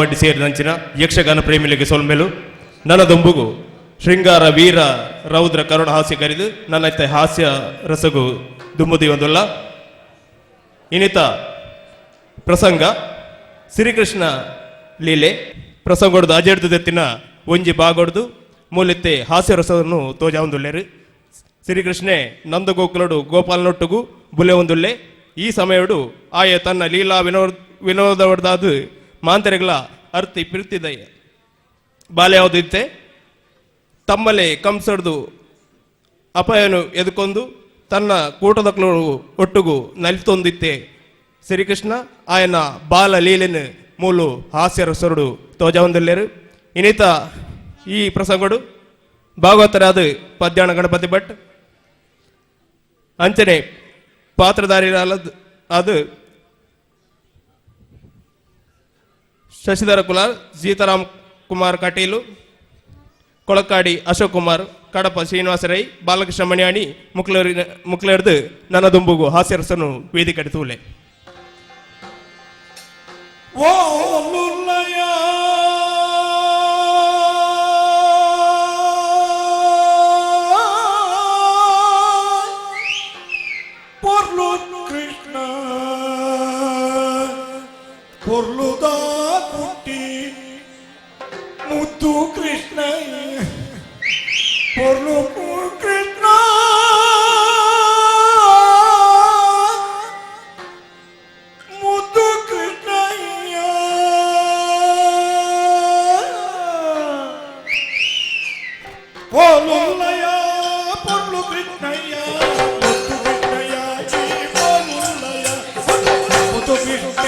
ಕಾವಡ್ಡಿ ಸೇರಿದಂಚಿನ ಯಕ್ಷಗಾನ ಪ್ರೇಮಿಗಳಿಗೆ ಸೊಲ್ಮೆಲು ನನ್ನ ದೊಂಬುಗು ಶೃಂಗಾರ ವೀರ ರೌದ್ರ ಕರುಣ ಹಾಸ್ಯ ಕರಿದು ನನ್ನ ಹಾಸ್ಯ ರಸಗು ದುಂಬುದಿ ಒಂದಲ್ಲ ಇನ್ನಿತ ಪ್ರಸಂಗ ಶ್ರೀಕೃಷ್ಣ ಲೀಲೆ ಪ್ರಸಂಗೊಡ್ದು ಅಜೆಡ್ದು ದೆತ್ತಿನ ಒಂಜಿ ಬಾಗೊಡ್ದು ಮೂಲತ್ತೆ ಹಾಸ್ಯ ರಸವನ್ನು ತೋಜ ಒಂದುಲ್ಲೆರು ಶ್ರೀಕೃಷ್ಣೆ ನಂದಗೋಕುಲಡು ಗೋಪಾಲನೊಟ್ಟುಗು ಬುಲೆ ಒಂದುಲ್ಲೆ ಈ ಸಮಯಡು ಆಯ ತನ್ನ ಲೀಲಾ ವಿನೋದವಡ್ದಾದು ಮಾಂತರೆಗಳ ಅರ್ತಿ ಪಿರ್ತಿದಯ್ಯ ಬಾಲ್ಯ ಯಾವುದಿತ್ತೆ ತಮ್ಮಲೆ ಕಂಸಡ್ದು ಅಪಾಯನು ಎದುಕೊಂಡು ತನ್ನ ಕೂಟದಕ್ಕಳು ಒಟ್ಟುಗು ನಲಿತೊಂದಿತ್ತೆ ಶ್ರೀಕೃಷ್ಣ ಆಯನ ಬಾಲ ಲೀಲೆನ ಮೂಲು ಹಾಸ್ಯ ರಸರುಡು ತೋಜ ಒಂದುಲ್ಲೆರು ಇನ್ನಿತ ಈ ಪ್ರಸಂಗಡು ಭಾಗವತರಾದ ಪದ್ಯಾಣ ಗಣಪತಿ ಭಟ್ ಅಂಚನೆ ಪಾತ್ರಧಾರಿ ಅದು ಶಶಿಧರ ಕುಲಾರ್ ಸೀತಾರಾಮ್ ಕುಮಾರ್ ಕಟೀಲು ಕೊಳಕಾಡಿ ಅಶೋಕ್ ಕುಮಾರ್ ಕಡಪ ಶ್ರೀನಿವಾಸ ರೈ ಬಾಲಕೃಷ್ಣ ಮಣಿಯಾಣಿ ಮುಕ್ಲೇರ್ದು ನನ್ನ ದುಂಬುಗು ಹಾಸ್ಯರಸನು ವೇದಿಕೆ ತೂಲೆ పొర్లుదా పుట్టి ముద్దు కృష్ణ పొర్లు కృష్ణ ముద్దు కృష్ణయ్య పొర్లులయ పొర్లు కృష్ణయ్య ముద్దు కృష్ణయ్య జీ పొర్లులయ ముద్దు కృష్ణే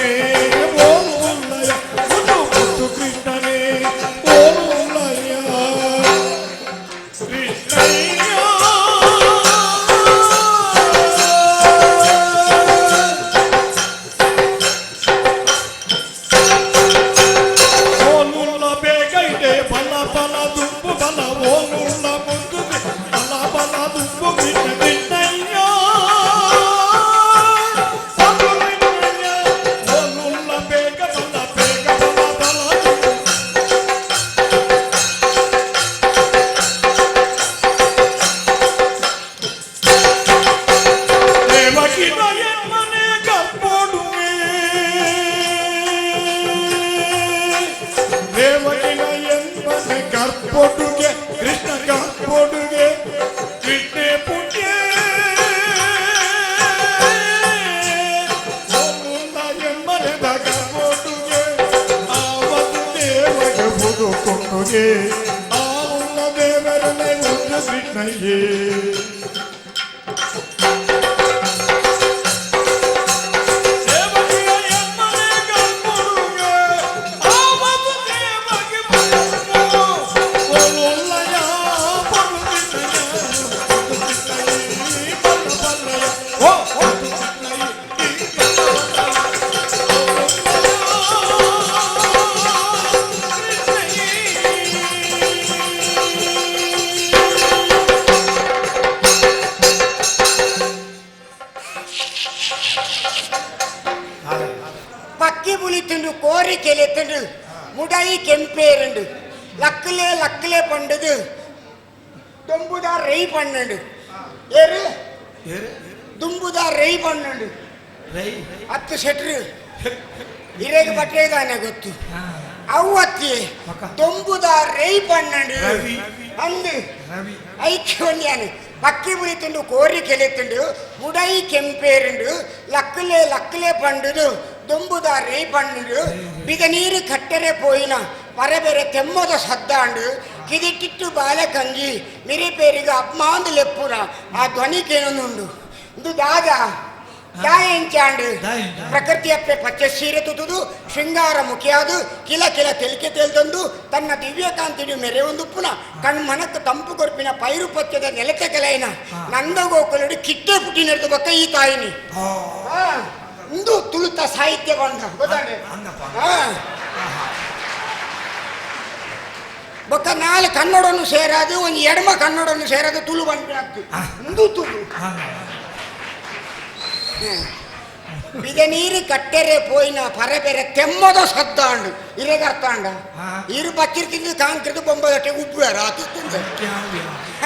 முடாயி கெம்பேரண்டு லக்கிலே லக்கிலே பண்டது தும்புதா ரெய் பன்னண்டு ஏறு ದುಂಬುದ ರೈ ಪನ್ನಂಡು ಹತ್ತು ಶೆಟ್ರು ಇರೇಗ ಬಟ್ಟೆಗಾನೆ ಗೊತ್ತು ಅವತ್ತಿ ದೊಂಬುದ ರೈ ಪನ್ನಂಡು ಅಂದು ಐಕ್ಯೊಂದ್ಯಾನು ಪಕ್ಕಿ ಬುಳಿತುಂಡು ಕೋರಿ ಕೆಲೆತ್ತುಂಡು ಮುಡೈ ಕೆಂಪೇರುಂಡು ಲಕ್ಕಲೆ ಲಕ್ಕಲೆ ಪಂಡುದು ದೊಂಬುದ ರೈ ಪನ್ನಂಡು ಬಿಗ ನೀರು ಕಟ್ಟರೆ ಪೋಯಿನ ಪರಬೇರೆ ತೆಮ್ಮದ ಸದ್ದಾಂಡು ಕಿದಿಟ್ಟಿಟ್ಟು ಬಾಲೆ ಕಂಜಿ ಮಿರಿ ಪೇರಿಗೆ ಅಪ್ಮಾಂದು ಲೆಪ್ಪುನ ಆ ಧ್ವನಿಕೇನೊಂದುಂಡು ಇದು ದಾಗ ದಾಯಂಚಾಂಡು ಪ್ರಕೃತಿ ಅಪ್ಪೆ ಪಚ್ಚೆ ಸೀರೆ ತುದುದು ಶೃಂಗಾರ ಮುಖಿಯಾದು ಕಿಲ ಕಿಲ ತೆಲಿಕೆ ತೇಲ್ದೊಂದು ತನ್ನ ದಿವ್ಯಕಾಂತಿಡು ಮೆರೆಯೊಂದು ಪುನಃ ಕಣ್ಮನಕ್ಕೆ ತಂಪು ಕೊರ್ಪಿನ ಪೈರು ಪಚ್ಚದ ನೆಲತೆ ಕಲೆಯಿನ ನಂದಗೋಕುಲುಡು ಕಿಟ್ಟೆ ಪುಟ್ಟಿನರ್ದು ಬಕ್ಕ ಈ ತಾಯಿನಿ ಇಂದು ತುಳುತ ಸಾಹಿತ್ಯ ಬಂದ ಗೊತ್ತಾನೆ ಬೊಕ್ಕ ನಾಳೆ ಕನ್ನಡವನ್ನು ಸೇರಾದು ಒಂದು ಎಡಮ ಕನ್ನಡವನ್ನು ಸೇರಾದು ತುಳು ಬಂದು ಇಂದು ತುಳು ಬಿದೆ ನೀರು ಕಟ್ಟೆರೆ ಪೋಯಿನ ಪರೆ ಬೇರೆ ತೆಮ್ಮದ ಸದ್ದಾಂಡು ಇರೆಗರ್ತಾಂಡ ಇರು ಬಚ್ಚಿರ್ತಿದ್ದು ಕಾಂಕ್ರಿದು ಬೊಂಬದಟ್ಟೆ ಉಬ್ಬಾರ ಆತಿತ್ತು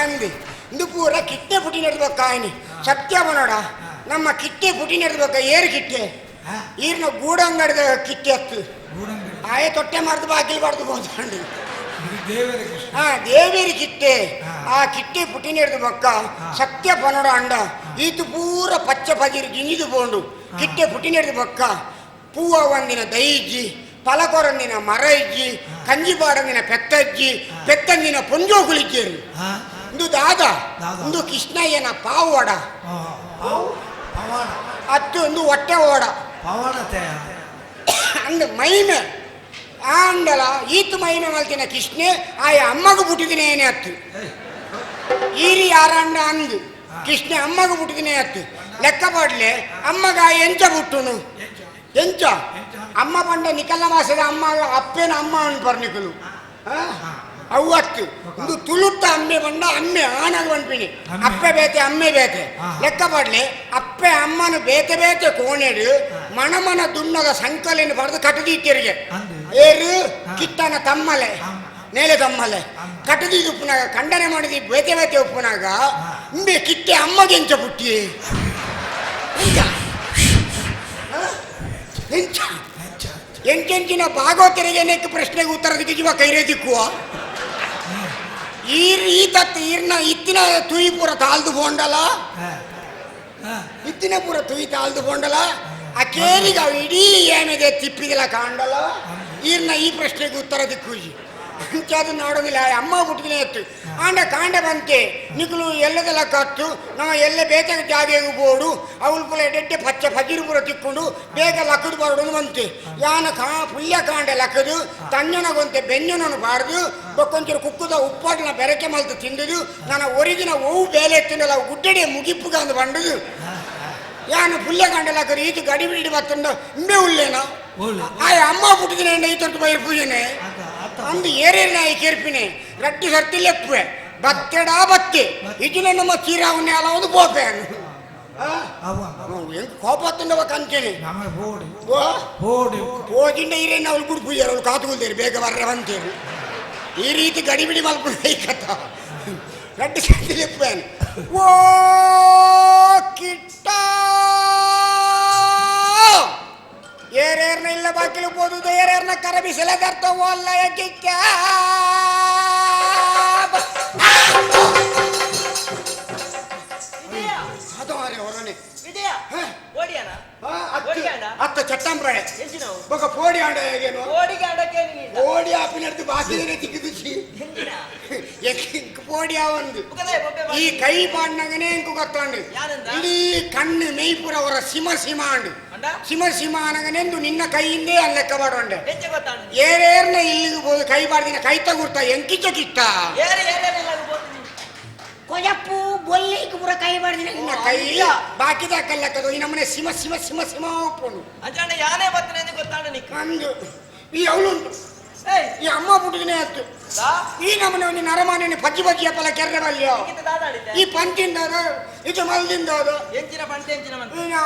ಅಂದಿ ಇಂದು ಪೂರ ಕಿಟ್ಟೆ ಪುಟಿ ನಡೆದಬೇಕ ಆಯ್ನಿ ಸತ್ಯ ಮನೋಡ ನಮ್ಮ ಕಿಟ್ಟೆ ಪುಟಿ ನಡೆದಬೇಕ ಏರು ಕಿಟ್ಟೆ ಈರ್ನ ಗೂಡಂಗಡಿದ ಕಿಟ್ಟೆ ಹತ್ತು ಆಯ ತೊಟ್ಟೆ ಮರ್ದು ಬಾಗಿಲು ಬಡ್ದು ಹೋದಂಡು ದೇವೇರಿ ಕಿಟ್ಟೆ ಆ ಕಿಟ್ಟೆ ಪುಟಿ ನಡೆದ ಬಕ್ಕ ಸತ್ಯ ಪನೋಡ ಅಂಡ ಈತು ಪೂರ ಪಚ್ಚ ಪದಿರು ಗಿಣಿದು ಬೋಂಡು ಕಿಟ್ಟೆ ಪುಟಿ ನಡೆದ ಬಕ್ಕ ಪೂವ ಒಂದಿನ ದೈಜ್ಜಿ ಪಲಕೊರಂದಿನ ಮರ ಇಜ್ಜಿ ಕಂಜಿ ಬಾಡಂದಿನ ಪೆತ್ತಜ್ಜಿ ಪೆತ್ತಂದಿನ ಪೊಂಜೋ ಕುಳಿಚೇರು ಇಂದು ದಾದ ಇಂದು ಕೃಷ್ಣಯ್ಯನ ಪಾವು ಒಡ ಅತ್ತು ಒಂದು ಹೊಟ್ಟೆ ಓಡ ಅಂದು ಮೈಮೆ ಆಂಡಲ ಈತು ಮೈಮೆ ಮಲ್ತಿನ ಕೃಷ್ಣೆ ಆಯ ಅಮ್ಮಗ ಬುಟ್ಟಿದಿನ ಏನೇ ಅತ್ತು ಈರಿ ಯಾರಂಡ ಅಂದು ಕೃಷ್ಣ ಅಮ್ಮಗ ಬುಟ್ಟಿದಿನೇ ಅತ್ತು ಲೆಕ್ಕ ಪಾಡ್ಲೆ ಅಮ್ಮಗ ಎಂಚ ಬುಟ್ಟುನು ಎಂಚ ಅಮ್ಮ ಪಂಡ ನಿಕಲ್ಲ ಮಾಸದ ಅಮ್ಮ ಅಪ್ಪೇನ ಅಮ್ಮ ಅನ್ಪರ್ ನಿಕಲು ಅವ್ವತ್ತು ಇದು ತುಳುತ್ತ ಅಮ್ಮೆ ಬಂಡ ಅಮ್ಮೆ ಆನಾಗ ಬಂದ್ಪಿನಿ ಅಪ್ಪೆ ಬೇತೆ ಅಮ್ಮೆ ಬೇತೆ ಲೆಕ್ಕ ಪಾಡ್ಲೆ ಅಪ್ಪೆ ಅಮ್ಮನ ಬೇತೆ ಬೇತೆ ಕೋಣೆಡು ಮಣಮನ ದುಣ್ಣದ ಸಂಕಲೆಯನ್ನು ಬರೆದು ಕಟ್ಟದಿತ್ತರಿಗೆ ಏರು ಕಿಟ್ಟನ ತಮ್ಮಲೆ ನೇಲೆ ತಮ್ಮಲೆ ಕಟ್ಟದಿದ್ದು ಉಪ್ಪುನಾಗ ಖಂಡನೆ ಮಾಡಿದಿ ಬೇತೆ ಬೇತೆ ಉಪ್ಪುನಾಗ ಇಂಬೆ ಕಿಟ್ಟೆ ಅಮ್ಮಗೆ ಎಂಚ ಪುಟ್ಟಿ ಎಂಚೆಂಚಿನ ಭಾಗವತರಿಗೆ ನೆಕ್ಕ ಪ್ರಶ್ನೆಗೆ ಉತ್ತರ ದಿಕ್ಕಿವ ಕೈರೇ ದಿಕ್ಕುವ ಈರ್ನ ಇತ್ತಿನ ತುಯಿ ಪೂರ ತಾಳ್ದು ಬೋಂಡಲ ಇತ್ತಿನ ಪೂರ ತುಯಿ ತಾಳ್ದು ಬೋಂಡಲ ಆ ಕೇರಿಗೆ ಅವು ಇಡೀ ಏನಿದೆ ತಿಪ್ಪಿಗೆಲ್ಲ ಕಾಂಡಲ ಈರ್ನ ಈ ಪ್ರಶ್ನೆಗೆ ಉತ್ತರ ದಿಕ್ಕುಜಿ ಅದು ನೋಡೋದಿಲ್ಲ ಅಮ್ಮ ಹುಟ್ಟಿದಿನೇ ಇತ್ತು ಆಂಡ ಕಾಂಡ ಬಂತೆ ನಿಕಲು ಎಲ್ಲದೆಲ್ಲ ಕತ್ತು ನಾವು ಎಲ್ಲ ಬೇಗ ಜಾಗೆಗೆ ಬೋಡು ಅವಳು ಪುಲ ಎಡ್ಡೆ ಪಚ್ಚ ಫಜಿರು ಪುರ ತಿಕ್ಕೊಂಡು ಬೇಗ ಲಕ್ಕದು ಬರೋದು ಬಂತೆ ಯಾನ ಪುಲ್ಯ ಕಾಂಡ ಲಕ್ಕದು ತಣ್ಣನಗೊಂತೆ ಬೆಣ್ಣನನ್ನು ಬಾರ್ದು ಬಕ್ಕೊಂಚೂರು ಕುಕ್ಕದ ಉಪ್ಪಾಟಿನ ಬೆರಕೆ ಮಲ್ತು ತಿಂದುದು ನನ್ನ ಒರಿಜಿನ ಹೂವು ಬೇಲೆ ಎತ್ತಿನಲ್ಲ ಗುಡ್ಡಡೆ ಮುಗಿಪ್ಪುಗ ಅಂದು ಬಂಡುದು ಯಾನು ಪುಲ್ಯ ಕಾಂಡ ಲಕ್ಕದು ಈತು ಗಡಿ ಬಿಡಿ ಬತ್ತಂಡು ಇಂಬೆ ಉಳ್ಳೇನ ಆ ಅಮ್ಮ ಹುಟ್ಟಿದಿನ ಈ ತೊಟ್ಟು ಬೈರು ಪೂಜೆನೆ ಅಂದು ಏರೇರಿ ನಾಯಿ ಕೆರ್ಪಿನೆ ರಟ್ಟಿ ಸರ್ತಿಲೆಪ್ಪೆ ಬತ್ತೆಡಾ ಬತ್ತೆ ಇಜಿನ ನಮ್ಮ ಚೀರಾವನ್ನೇ ಅಲ್ಲ ಒಂದು ಬೋಪೆ ಹೆಂಗ್ ಕೋಪ ತಂದವ ಕಂಚೇನೆ ಹೋಗಿಂಡ ಇರೇನ ಅವ್ಳು ಗುಡ್ ಪೂಜಾರ ಅವ್ಳು ಕಾತುಕೊಳ್ತೇರಿ ಬೇಗ ಬರ್ರೆ ಬಂತೇರು ಈ ರೀತಿ ಗಡಿಬಿಡಿ ಮಲ್ಪು ಕತ್ತ ರಟ್ಟಿ ಸರ್ತಿಲೆಪ್ಪೆ ಓ ಕಿಟ್ಟ ಏರೇರ್ನ ಇಲ್ಲ ಬಾಕಿಲು ಬೋದುದು ಏರೇರ್ನ ಕರಬಿಸಲ ದರ್ತವೋ ಅಲ್ಲ ಯಜ್ಞ ಅದು ಮಾರೆ ಹೊರನೆ ಅತ್ತ ಚಟ್ಟಂಬ್ರಾಯ ಬೊಕ ಪೋಡಿ ಆಂಡ ಹೇಗೇನು ಪೋಡಿ ಆಪಿನಡ್ದು ಬಾಕಿದೇನೆ ತಿಕ್ಕಿದುಸಿ ಎಂಕು ಪೋಡಿ ಆವಂದು ಈ ಕೈ ಪಾಡ್ನಗನೆ ಎಂಕು ಗೊತ್ತಾಂಡು ಇಡೀ ಕಣ್ಣು ಮೇಯ್ಪುರ ಅವರ ಸಿಮ ಸಿಮ ಅಂಡು ಸಿಮ ಸಿಮ అనగನೆಂದು ನಿನ್ನ ಕೈಯಿಂದೇ ಅಲ್ಲಿ ಲೆಕ್ಕ ಮಾಡೋಂಡೆ ಏರೇರ್ನ ಇಲ್ಲಿಗೆ ಬೋದು ಕೈ ಬಾಡ್ದಿನ ಕೈ ತಗುರ್ತಾ ಎಂಕಿಚ್ಚ ಕಿಟ್ಟ ಕೊಯಪ್ಪು ಬೊಲ್ಲಿಗೆ ಪುರ ಕೈ ಬಾಡ್ದಿನ ನಿನ್ನ ಕೈ ಬಾಕಿದ ಕಲ್ಲಕ್ಕದು ಈ ನಮ್ಮನೆ ಸಿಮ ಸಿಮ ಸಿಮ ಸಿಮ ಒಪ್ಪುಂಡು ಅಂಜಾಂಡ ಯಾನೇ ಬರ್ತನೆ ಅಂತ ಗೊತ್ತಾಂಡ ನಿಕ್ಕ ಅಂದು ಈ ಅವಳುಂಟು ಈ ಅಮ್ಮ ಪುಟ್ಟಿನೇ ಆಯ್ತು ಈ ನಮ್ಮನೆ ಒಂದು ನರಮಾನೆ ಪಜ್ಜಿ ಬಜ್ಜಿ ಅಪ್ಪಲ ಕೆರ್ರೆ ಬಲ್ಯ ಈ ಪಂಚಿಂದ ಇದು ಮಲ್ದಿಂದ ಎಂಚಿನ ಪಂಚ ಎಂಚಿನ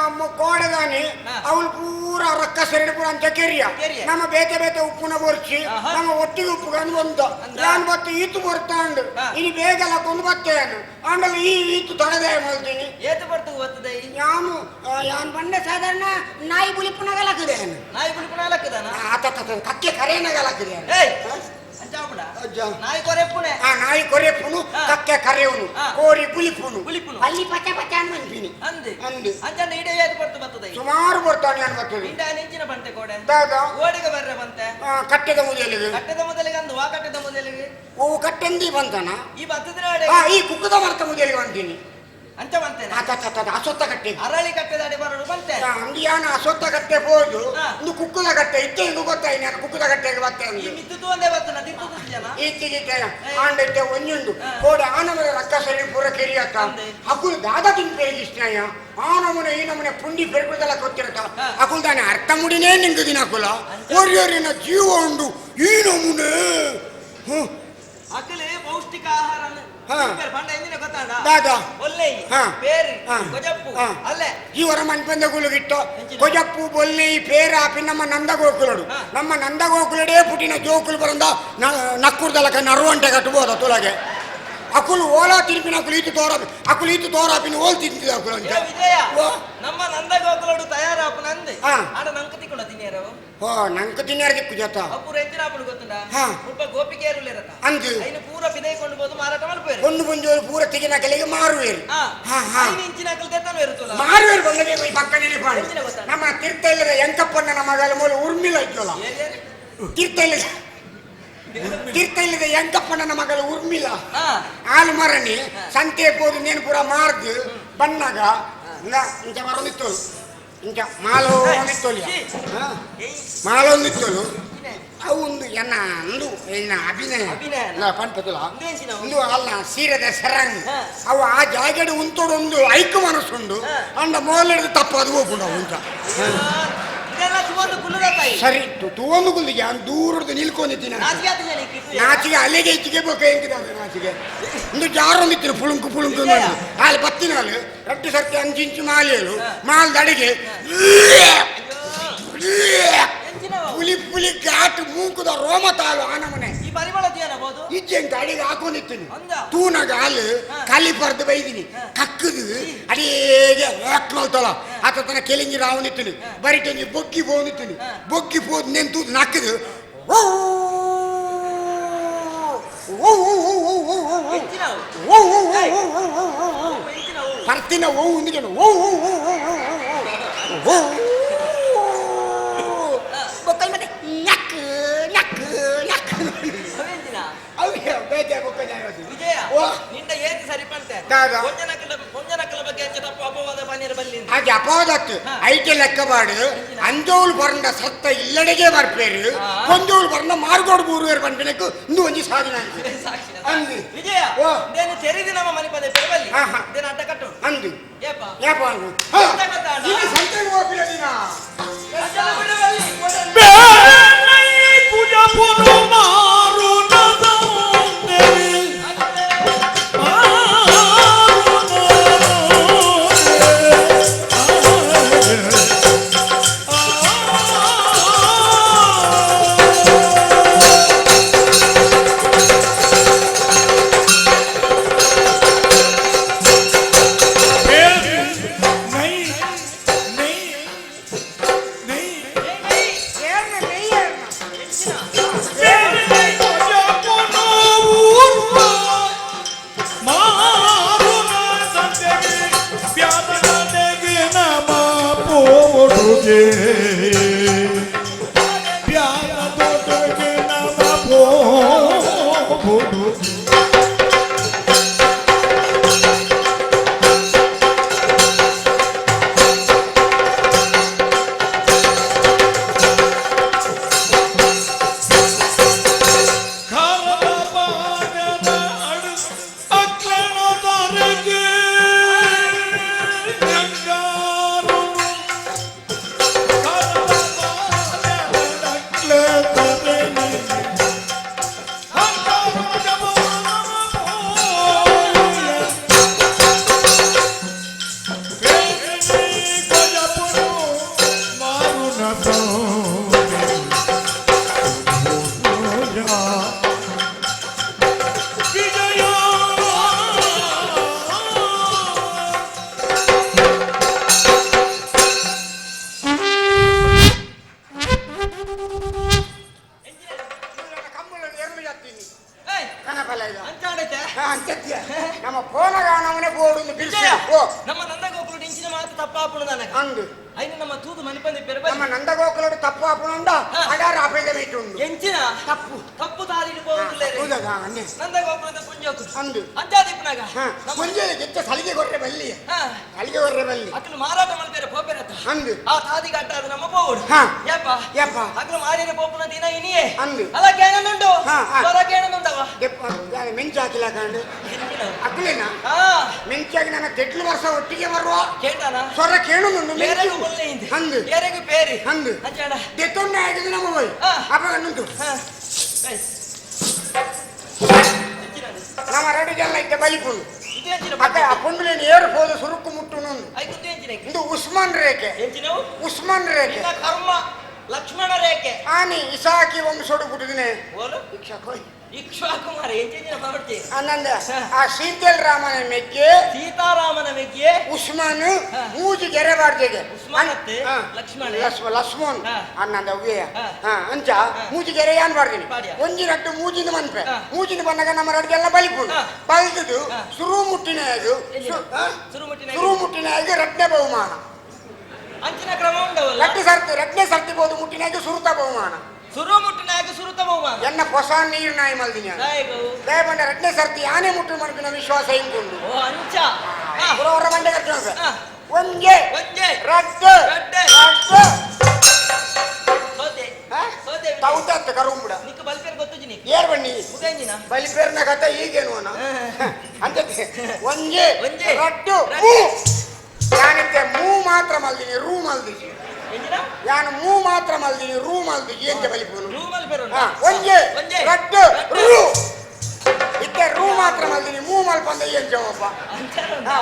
ಅಮ್ಮ ಕೋಡಗಾನಿ ಅವಳು ಪೂರ ರೊಕ್ಕ ಸೆರಡು ಪೂರ ಅಂತ ಕೆರಿಯ ನಮ್ಮ ಬೇತೆ ಬೇತೆ ಉಪ್ಪುನ ಬರ್ಚಿ ನಮ್ಮ ಒಟ್ಟಿಗೆ ಉಪ್ಪು ಕಂಡು ಬಂದ ನಾನು ಬತ್ತು ಈತು ಬರ್ತಾಂಡು ಇನ್ನು ಬೇಗ ಕೊಂಡು ಬರ್ತೇನು ಆಮೇಲೆ ಈ ಈತು ತೊಳೆದೇ ಮಾಡ್ತೀನಿ ಏತು ಬರ್ತು ಬರ್ತದೆ ಯಾನು ಯಾನ್ ಬಂಡೆ ಸಾಧಾರಣ ನಾಯಿ ಬುಲಿಪುನಗಲಕ್ಕದೆ ನಾಯಿ ಬುಲಿಪುನಗಲಕ್ಕದಾನ ಆತ ಕಕ್ಕೆ ಕರೆಯನಗಲಕ್ಕದೆ ನಾಯಿ ಕೊರೆಪ್ಪುನೆ ನಾಯಿ ಕೊರೆಪ್ಪುನು ಕಕ್ಕೆ ಕರೆಯುನು ಕೋರಿ ಬುಲಿಪುನು ಬುಲಿಪುನು ಅಲ್ಲಿ ಪಚ್ಚ ಪಚ್ಚ ಅನ್ಬಂತೀನಿ ಅಂದೆ ಅಂದೆ ಅಂಜಾಂಡ ಇಡೇ ಏತು ಬರ್ತು ಬರ್ತದೆ ಸುಮಾರು ಬರ್ತಾನೆ ಅನ್ಬರ್ತದೆ ಇಂಡ ನೆಂಚಿನ ಬಂತೆ ಕೋಡೆ ದಾದ ಓಡಿಗೆ ಬರ್ರೆ ಬಂತೆ ಕಟ್ಟೆದ ಮೊದಲಿಗೆ ಅಂದು ವಾ ಕಟ್ಟೆದ ಮೊದಲಿಗೆ ಓ ಕಟ್ಟೆಂದಿ ಬಂತಾನ ಈ ಬತ್ತದ ಈ ಕುಕ್ಕದ ಮರ್ತ ಮೊದಲಿಗೆ ಬಂತೀನಿ ಅಂಚ ಬಂತೇನೆ ಅಸೊತ್ತ ಕಟ್ಟೆ ಅರಳಿ ಕಟ್ಟೆದ ಅಡಿ ಬರೋದು ಬಂತೆ ಅಂದಿಯಾನ ಅಸೊತ್ತ ಕಟ್ಟೆ ಹೋದು ಇಂದು ಕುಕ್ಕದ ಕಟ್ಟೆ ಇತ್ತೆ ಇಂದು ಗೊತ್ತಾಯಿ ನಾನು ಕುಕ್ಕದ ಕಟ್ಟೆಗೆ ಬರ್ತೇನೆ ಈ ಮಿತ್ತು ಒಂದೇ ಬರ್ತನ ತಿಂತು ಜನ ಈಚೆಗೆ ಆಂಡೈತೆ ಒಂಜುಂಡು ಕೋಡೆ ಆನಮನೆ ರಕ್ಕ ಸರಿ ಪೂರ ಕೆರಿಯತ್ತ ಹಕ್ಕುಲು ದಾದ ತಿಂಪೇರಿ ಕೃಷ್ಣಯ್ಯ ಆ ನಮೂನೆ ಈ ನಮೂನೆ ಪುಂಡಿ ಪೆರ್ಕುದೆಲ್ಲ ಗೊತ್ತಿರತ್ತ ಹಕ್ಕುಲ್ ತಾನೆ ಅರ್ಥ ಮುಡಿನೇ ನಿಂಗೆ ದಿನ ಕುಲ ಓರಿಯೋರಿನ ಜೀವ ಉಂಡು ಈ ನಮೂನೆ ಅಕಲೆ ಪೌಷ್ಟಿಕ ಆಹಾರ ಬಂಡ ಎಂದಿನ ಗೊತ್ತಾಡ ದಾದ ಒಲೆ ಬೊಲ್ಲೆ ಹಾ. ಪೇರು ಹಾ. ಕೊಜಪ್ಪು ಹಾ. ಅಲ್ಲೇ ಇವರ ಮನ್ಪಂದಗುಲು ಗಿಟ್ಟು ಕೊಜಪ್ಪು ಬೊಲ್ಲೆ ಪೇರ ಆಪಿ ನಮ್ಮ ನಂದಗೋಕುಲಡು ಹಾ. ನಮ್ಮ ನಂದಗೋಕುಲಡೇ ಪುಟ್ಟಿನ ಜೋಕುಲು ಬರಂದ ನಕ್ಕುರ್ದಲಕ ನರುವಂಟೆ ಕಟ್ಟಬೋದ ತುಲಗೆ ಅಕುಲು ಓಲಾ ತಿರುಪಿನ ಅಕುಲು ಈತು ತೋರಾಪಿನ ಓಲ್ ತಿಂತಿದ ಅಕುಲು ಅಂತ ವಿಜಯ ಓ. ನಮ್ಮ ನಂದ ಗೋಕುಲಡು ತಯಾರಾಪು ನಂದೆ ಹಾ. ಆಡ ನಂಕತಿ ಕೂಡ ತಿನ್ನೇರು ಓ ನಂಕ ತಿನ್ಯಾರ ದಿಕ್ಕು ಜೊತ ಅಪ್ಪು ಎಂಚಿನಾಪುಡು ಗೊತ್ತುಂಡ ಹಾ. ಮುಲ್ಪ ಗೋಪಿಕೆಯರು ಇರತ್ತ ಅಂದು ಐನು ಪೂರ ಬಿದೈಕೊಂಡು ಬೋದು ಮಾರಾಟ ಮಾಡ್ಬೇರು ಒಂದು ಮುಂಜೋರು ಪೂರ ತೆಗಿನ ಕೆಲೆಗೆ ಮಾರುವೇರು ಹಾ, ಹಾ. ಐನು ಇಂಚಿನ ಕಲ್ ತೆತ್ತನು ಇರುತ್ತಲ್ಲ ಮಾರುವೇರು ಬಂದಬೇಕು ಈ ಪಕ್ಕನೇ ಪಾಡು ಎಂಚಿನ ಗೊತ್ತಾ? ನಮ್ಮ ತೀರ್ಥ ಇಲ್ಲದ ಎಂಕಪ್ಪಣ್ಣನ ಮಗಲ ಮೂಲ ಉರ್ಮಿಲ ಇದ್ದಲ್ಲ ತೀರ್ಥ ಇಲ್ಲದ ಎಂಕಪ್ಪಣ್ಣನ ಮಗಲ ಉರ್ಮಿಲ ಹಾ ಹಾಲು ಮರಣಿ ಸಂತೆ ಪೋದು ನೇನು ಪೂರ ಮಾರ್ದು ಬಣ್ಣಗ ಇಂಚ ಮರೊಂದಿತ್ತೋಳು ಇಂಚ ಮಾಲೋ ಒಂದಿತ್ತೋಲಿ ಮಾಲೋ ಒಂದಿತ್ತೋಳು ಅವು ಒಂದು ಎನ್ನ ಅಂದು ಎನ್ನ ಅಭಿನಯ ಪಂಪತುಲ ಒಂದು ಅಲ್ಲ ಸೀರೆದ ಸರಂಗ್ ಅವು ಆ ಜಾಗಡೆ ಉಂತೋಡು ಒಂದು ಐಕ್ಯ ಮನಸ್ಸುಂಡು ಅಂಡ ಮೋಲೆಡ್ದು ತಪ್ಪು ಅದು ಹೋಗ್ಕೊಂಡು ಅವು ಇಂಚ ಇದೆಲ್ಲ ಸುವರ್ಣ ಕುಲ್ಲದ ತಾಯಿ ಸರಿ ತೂವೊಂದು ಗುಲ್ಲಿಗೆ ದೂರದ್ದು ನಿಲ್ಕೊಂಡಿದ್ದೀನಿ ನಾಚಿಗೆ ಅಲೆಗೆ ಹೆಚ್ಚಿಗೆ ಬೇಕು ಹೆಂಗಿದೆ ನಾಚಿಗೆ ಒಂದು ಜಾರೊಂದಿತ್ತು ಪುಳುಂಕು ಅಲ್ಲಿ ಬತ್ತಿನಾಲು ರಟ್ಟು ಸರ್ತಿ ಅಂಚಿಂಚು ಮಾಲೇಳು ಮಾಲ್ ದಡಿಗೆ ಪುಲಿ ಘಾಟು ಮೂಕುದ ರೋಮ ತಾಳು ಆ ನಮನೆ ಈ ಪರಿಮಳ ಬೋದು ಇಜ್ಜೆಂಟು ಅಡಿಗೆ ಹಾಕೊಂಡಿದ್ದೀನಿ ತೂನಾಗ ಹಾಲು ಕಲಿ ಪರ್ದು ಬೈದಿನಿ ಕಕ್ಕದು ಅಡಿಗೆ ಹಾಕ್ನೋಲ್ತಳ ಆತ ತನ ಕೆಲಿಂಗಿ ರಾವನಿತ್ತೀನಿ ಬರಿಟಂಗಿ ಬೊಗ್ಗಿ ಬೋನಿತ್ತೀನಿ ಬೊಗ್ಗಿ ಬೋದ್ ನೆಂತು ನಕ್ಕದು ಬರ್ತಿನ ಓ ಉಂದಿಗೆ ಬೊಕ್ಕಲ್ ಮತ್ತೆ ನಕ್ ನಕ್ ನಕ್ ವಿಜಯ ಓ. ನಿಂದ ಏತಿ ಸರಿ ಪಂತೆ ದಾದ. ಕೊಂಜನಕ್ಕಲ ಬಗ್ಗೆ ಅಂಚ ತಪ್ಪು ಅಪವಾದ ಪನ್ನೀರ್ ಬಲ್ಲಿ ಹಾಗೆ ಅಪವಾದತ್ತು ಐಟೆ ಲೆಕ್ಕಬಾಡು ಅಂಜೋಳು ಬರಂಡ ಸತ್ತ ಇಲ್ಲಡೆಗೆ ಬರ್ಪೇರು ಕೊಂಜೋಳು ಬರಂಡ ಮಾರ್ಗೋಡು ಬೂರುವೇರು ಬಂಟನಕ್ಕು ಇಂದು ಒಂಜಿ ಸಾಧನ ಅಂದು ವಿಜಯ ಓ. ದೇನು ತೆರಿದಿ ನಮ್ಮ ಮನೆ ಪದ ಪೆರಬಲ್ಲಿ ಹಾ, ಹಾ. ದೇನು ಅಡ್ಡ ಕಟ್ಟು ಅಂದು ಏಪ ಯಾಪ ಅಂದು ಎಂತ ಗೊತ್ತಾ ಅಣ್ಣ? ಸಂತೆಗೆ ಹೋಗಿಲ್ಲ ದಿನ ಅಜ್ಜನ ಬಿಡುವಲ್ಲಿ ಪೂಜಾ ಪೂರ್ವ ಮಾರು ನಮ್ಮ ಕೋಲಗಾನವನೇ ಬೋರ್ಡು ಬಿಡಿಸಿ ನಮ್ಮ ನಂದಗೋಕುಲು ಡಿಂಚಿನ ಮಾತು ತಪ್ಪಾಪುಣ ನನಗೆ ಅಂದು ಐನು ನಮ್ಮ ತೂದು ಮನಿಪಂದಿ ಪೆರಬಲ್ಲಿ ನಮ್ಮ ನಂದಗೋಕುಲಡು ತಪ್ಪು ಹಾಪುಂಡ ಅಡಾರ ಆಪೇದ ಮೀಟುಂಡು ಎಂಚಿನ ತಪ್ಪು ತಪ್ಪು ದಾರಿ ಹೋಗುದಿಲ್ಲ ಹೌದಾ ಅನ್ನೆ ನಂದಗೋಕುಲದ ಪುಂಜೋಕು ಅಂದು ಅಂಜಾದೀಪನಾಗ ಮುಂಜೆ ಗೆಚ್ಚ ಸಲಿಗೆ ಕೊರ್ರೆ ಬಲ್ಲಿ ಸಲಿಗೆ ಕೊರ್ರೆ ಬಲ್ಲಿ ಅಕ್ಕಲು ಮಾರಾಟ ಮಾಡ್ತಾರೆ ಪೋಪೆರತ್ತ ಅಂದು ಆ ತಾದಿಗೆ ಅಡ್ಡ ಅದು ನಮ್ಮ ಪೋಡು ಹಾ. ಯಪ್ಪ ಯಪ್ಪ. ಅಕ್ಕಲು ಮಾರಿನ ಪೋಪುನ ದಿನ ಇನಿಯೇ ಅಂದು ಅಲ್ಲ ಕೇಳನುಂಡು ಹಾ, ಹಾ. ಸ್ವರ ಕೇಳನುಂಡವ ಮೆಂಚು ಹಾಕಿಲ್ಲ ಕಂಡು ಅಕ್ಕಲೇನ ಹಾ ಮೆಂಚಾಗಿ ನನ್ನ ತೆಟ್ಲು ವರ್ಷ ಒಟ್ಟಿಗೆ ಬರುವ ಕೇಳ್ತಾನ ಸ್ವರ ಕೇಳುನುಂಡು ಬೇರೆಗೂ ಬಲ್ಲೆ ಇಂದು ಅಂದು ಬೇರೆಗೂ ಪೇರಿ ಅಂದು ಅಂಚಾಡ ತೆತ್ತೊಂಡೆ ಆಗಿದ್ದು ನಮ್ಮ ಹೋಯ್ ಹಾ. ಅಪ್ಪ ಅನ್ನುಂಟು ಹಾ ಬಸ್ ನಮ್ಮ ಎರಡು ಜನ ಇದ್ದ ಬಲಿಪುಂಡು ವಿಜಯ ಎಂಚಿನ ಅಕ್ಕ ಆ ಪುಂಡ್ಲೇನು ಏರ್ಬೋದು ಸುರುಕು ಮುಟ್ಟುನು ಐ ಗುದ್ದಿ ಎಂಚಿನ ಇದು ಉಸ್ಮಾನ್ ರೇಖೆ ಎಂಚಿನವು ಉಸ್ಮಾನ್ ರೇಖೆ ನಿನ್ನ ಕರ್ಮ ಲಕ್ಷ್ಮಣ ರೇಖೆ ಆನಿ ಇಸಾಕಿ ಒಂದು ಸೊಡು ಬಿಟ್ಟಿದ್ದೀನಿ ಓಲು ಇಕ್ಷಾಕೋಯ್ ಇಕ್ಷ್ವಾಕುಮಾರ ಎಂಚಿನ ಮಾಡ್ತಿ ಆನಂದ ಆ ಸೀತೆಲ್ ರಾಮನ ಮೆಗ್ಗೆ ಸೀತಾರಾಮನ ಮೆಗ್ಗೆ ಉಸ್ಮಾನ್ ಮೂಜಿ ಗೆರೆ ಬಾರ್ಜೆಗೆ ಉಸ್ಮಾನತ್ತೆ ಲಕ್ಷ್ಮಣ ಲಕ್ಷ್ಮಣ್ ಹಾ. ಅನ್ನಂದ ಅವ್ಯ ಹಾ. ಅಂಚ ಮೂಜಿ ಗೆರೆ ಯಾನ್ ಬಾರ್ದಿನಿ ಬಾಡ್ಯ. ಒಂಜಿ ರಟ್ಟು ಮೂಜಿನ ಮನ್ಪೆ ಹಾ. ಮೂಜಿನ ಬಂದಾಗ ನಮ್ಮ ರಡ್ಗೆಲ್ಲ ಬಲಿಪುಡು ಹಾ. ಬಲ್ದುದು ಸುರು ಮುಟ್ಟಿನಾಯದು ಸುರು ಮುಟ್ಟಿನಾಯಗೆ ರಟ್ನೆ ಬಹುಮಾನ ಅಂಚಿನ ಕ್ರಮ ಉಂಡವಲ್ಲ ರಟ್ನೆ ಸರ್ತಿ ಬೋದು ಮುಟ್ಟಿನಾಯಗೆ ಸುರುತ ಬಹುಮಾನ ಸುರು ಮುಟ್ಟಿನಾಗ ಸುರುತ ಬಹುಮಾನ ಎನ್ನ ಹೊಸ ನೀರು ನಾಯಿ ಮಲ್ದಿನಿ ನಾಯಿಗೂ ದಯಬಂಡ ರಟ್ನೆ ಸರ್ತಿ ಆನೆ ಮುಟ್ಟು ಮನ್ಪಿನ ವಿಶ್ವಾಸ ಹಿಂಗುಂಡು ಓ ಅಂಚ ಅವರ ಮಂಡೆ ಕಟ್ಟ ಹಾ. ಒಂಜೆ ಒಂಜೆ ರಡ್ಡು ರಡ್ಡೆ. ರಡ್ಡು ಸೋತೆ ಸೋತೆ ತೌತ ಕರುಂಬುಡ ನಿಕ್ಕ ಬಲ್ಪೇರ್ ಗೊತ್ತುಜಿ ನೀ ಏರ್ ಬನ್ನಿ ಮುಗಂಜಿನ ಬಲಿಪೇರ್ನ ಕಥೆ ಈಗೇನು ಅನ್ನ ಅಂತಕ್ಕೆ ಒಂಜೆ ಒಂಜೆ. ರಡ್ಡು ರಡ್ಡು. ಮೂ ಯಾನಿತ್ತೆ ಮೂ ಮಾತ್ರ ಮಲ್ದಿನಿ ರೂ ಮಲ್ದಿನಿ ಎಂಜಿನ ಯಾನು ಮೂ ಮಾತ್ರ ಮಲ್ದಿನಿ ರೂ ಮಲ್ದಿನಿ ಎಂತ ಬಲಿಪೋನು ರೂಮಲ್ ಪೇರು ಒಂಜೆ ಒಂಜೆ. ರಡ್ಡು ರೂ ಇತ್ತೆ ರೂ ಮಾತ್ರ ಮಲ್ದಿನಿ ಮೂ ಮಲ್ಪಂದ ಏನ್ ಜವಾಬ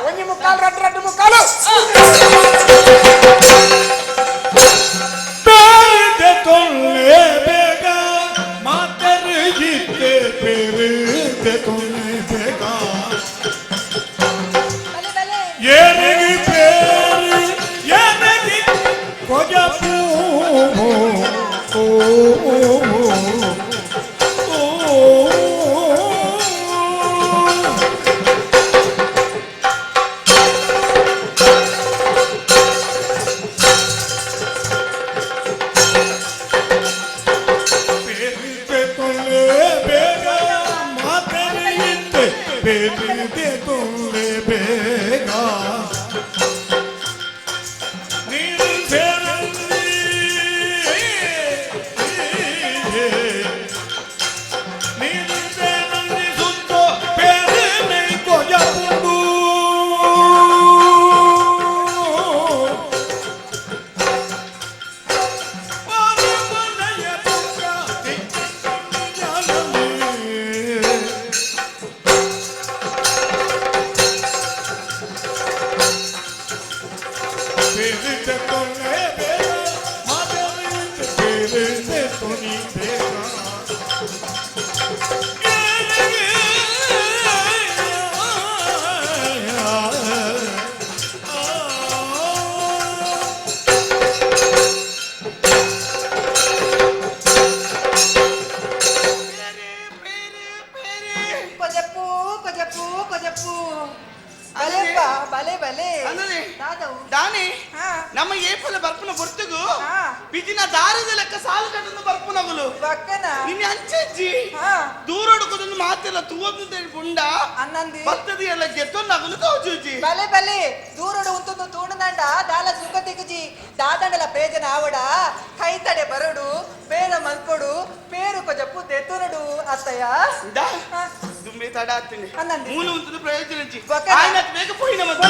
ಒಂಜಿ ಮುಕ್ಕಾಲು ರಡ್ಡು ರಡ್ಡು ಮುಕ್ಕಾಲು ಬೇರೆ ತೊಳ್ಳೆ ಬೇಗ ಮಾತರಿಗಿದ್ದೆ ಬೇರೆ ತೊಳ್ಳೆ ಬೇಗ ಬಲೆ ಬಲೆ ಏನಿಗೆ ಬೇರೆ ಏನಿಗೆ ಕೊಜಪೂ ಬೇರೆ ತೊಳ್ಳೆ ಬೇಗ ನೀರು ಸೇರಲ್ಲಿ ನೀರು ಸೇರಲ್ಲಿ ಸುತ್ತ ಬೇರೆ ನೈ ಕೊಜಪುಡು ಕೊಜಪ್ಪು ಕೊಜಪ್ಪು ಕೊಜಪ್ಪು ಬಲೆಪ್ಪ ಬಲೆ ಬಲೆ ಅನ್ನದೆ. ದಾದವು ದಾನಿ ಹಾ ನಮ್ಮ ಏಪಲ ಬರ್ಪುನ ಬೊರ್ತುಗು ಹಾ ಬಿಜಿನ ದಾರದ ಲೆಕ್ಕ ಸಾಲು ಕಟ್ಟನ್ನು ಬರ್ಪುನಗುಲು ಬಕ್ಕನ ನಿನ್ನೆ ಅಂಚೆಜ್ಜಿ ಹಾ ದೂರೊಡುಕುದನ್ನು ಮಾತೆಲ್ಲ ತೂವದ್ದು ಬುಂಡ ಅನ್ನಂದಿ ಭತ್ತದಿ ಎಲ್ಲ ಗೆತ್ತೊಂದಾಗಲು ತೋಜುಜಿ ಬಲೆ ಬಲೆ ದೂರಡು ಉಂತುಂದು ತೂಣದಂಡ ದಾಲ ಸುಖ ತೆಗುಜಿ ದಾದಂಡಲ ಪ್ರಯೋಜನ ಆವಡ ಕೈತಡೆ ಬರಡು ಬೇರ ಮಲ್ಪಡು ಪೇರು ಕೊಜಪ್ಪು ತೆತ್ತುರಡು ಅತ್ತಯ್ಯ ದಾ ಹಾ. ದುಂಬೆ ತಡ ಆಗ್ತೀನಿ ಅನ್ನಂದಿ. ಮೂಲ ಉಂತದ ಪ್ರಯೋಜನ ಜಿ ಬಕ್ಕನ. ಆಯ್ನತ್ ಬೇಗ ಪೋಯಿನ ಮತ್ತೆ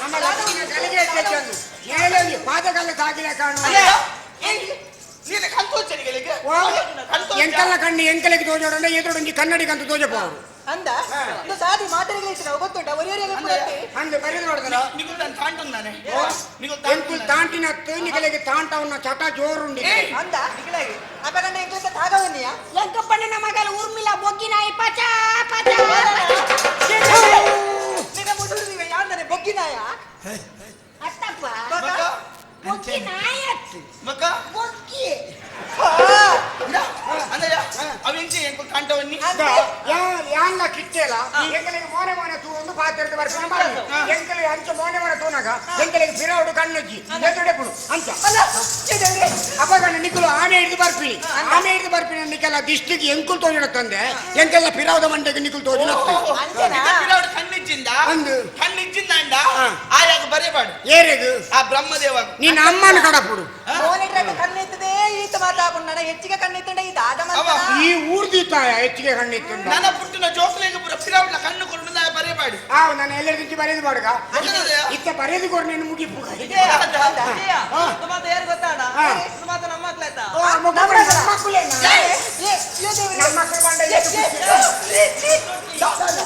ನಮ್ಮ ಲಕ್ಷ್ಮಿನ ಗಲಿಗೆ ಎಚ್ಚೆಚ್ಚಂದು ಏಳಲ್ಲಿ ಪಾದಗಲ್ಲ ಸಾಗಿದ ಕಾರಣ ಅಲ್ಲೇ ನೀನೆ ಕಂತೋಚನಿಗಳಿಗೆ ಎಂಕಲ್ಲ ಕಣ್ಣಿ ಎಂಕಲಿಗೆ ತೋಜೋಡಂಡ ಎದುರೊಂಜಿ ಕನ್ನಡಿಗಂತ ತೋಜಪವರು ಅಂದ ಇದು ಸಾದಿ ಮಾತಾಡಿಗೆ ಇತ್ತು ನಾವು ಗೊತ್ತುಂಟ ಒರಿಯರಿಗೆ ಅಂದು ಬರೆದು ನೋಡಿದ್ರ ನಿಗುಲ್ ನಾನು ತಾಂಟುಂದಾನೆ ನಿಗುಲ್ ಎಂಕುಲ್ ತಾಂಟಿನತ್ತು ನಿಗಲಿಗೆ ತಾಂಟವನ್ನ ಚಟ ಜೋರುಂಡಿ ಅಂದ ನಿಗಳಾಗಿ ಅಪಗಂಡ ಇಂಗ್ಲಿಷ್ ತಾಗವನ್ನಿಯ ಎಂಕಪ್ಪಣ್ಣ ಮಗಲ ಊರ್ಮಿಳ ಬೊಗ್ಗಿನಾಯಿ ಪಚ ಪಚ ನಿನ್ನ ಮುದುರಿವೆ ಯಾವ್ದಾನೆ ಬೊಗ್ಗಿನಾಯ ಅತ್ತಪ್ಪ ಮಗ ಬೊಗ್ಗಿನಾಯಿ ಅತ್ತು ಮಗ ಬೊಗ್ಗಿ ಅಂದಯ್ಯ ಅವೆಂಚೆ ಎಂಕು ಕಾಂಟವನ್ನಿ ಯಾನ್ಲ ಕಿಟ್ಟೆಲ ಎಂಕಲಿಗೆ ಮೋನೆ ಮೋನೆ ತೂ ಒಂದು ಪಾತ್ರದ ಬರ್ಸನ ಮಾಡಿ ಎಂಕಲಿಗೆ ಅಂಚ ಮೋನೆ ಮೋನೆ ತೂನಗ ಎಂಕಲಿಗೆ ಪಿರವಡು ಕಣ್ಣಜ್ಜಿ ಎದುಡೆಪುಡು ಅಂಚ ಅಪಗಂಡ ನಿಕ್ಕಲು ಆನೆ ಹಿಡಿದು ಬರ್ಪಿನಿ ಆನೆ ಹಿಡಿದು ಬರ್ಪಿನಿ ನಿಕ್ಕೆಲ್ಲ ದಿಷ್ಟಿಗೆ ಎಂಕುಲ್ ತೋಜಣ ತಂದೆ ಎಂಕೆಲ್ಲ ಪಿರಾವದ ಮಂಡೆಗೆ ನಿಕ್ಕಲು ತೋಜಣ ಕಣ್ಣಿಜ್ಜಿಂದ ಅಂದು ಕಣ್ಣಿಜ್ಜಿಂದ ಅಂಡ ಆಯಾಗ ಬರೆಯಬಾಡು ಏರೆಗು ಆ ಬ್ರಹ್ಮದೇವ ನಿನ್ನ ಅಮ್ಮನ ಕಡಪುಡು ಮೋನಿಟ್ರೆ ಕಣ್ಣಿತ್ತದೆ ಈತ ಮಾತಾಪುಣ್ಣ ಹೆಚ್ಚಿಗೆ ಕಣ್ಣಿತ್ತಂಡ ಈ ದಾದ ಈ ಊರ್ದಿತ್ತಾಯ ಹೆಚ್ಚಿಗೆ ಕಣ್ಣಿತ್ತು ನನ್ನ ಪುಟ್ಟಿನ ಜೋಕ್ಲೆಗೆ ಪುರ ಪಿರಾವಡ್ಲ ಕಣ್ಣು ಕೊಂಡು ಬರೆಯಬಾಡು ನಾನು ಎಲ್ಲರಿಗಿಂಚಿ ಬರೆದು ಬಾಡುಗ ಇತ್ತ ಬರೆದು ಕೊಡು ನೀನು ಮುಗಿಪು ಯಾರು ಗೊತ್ತಾಣ ಮಾತ ನಮ್ಮ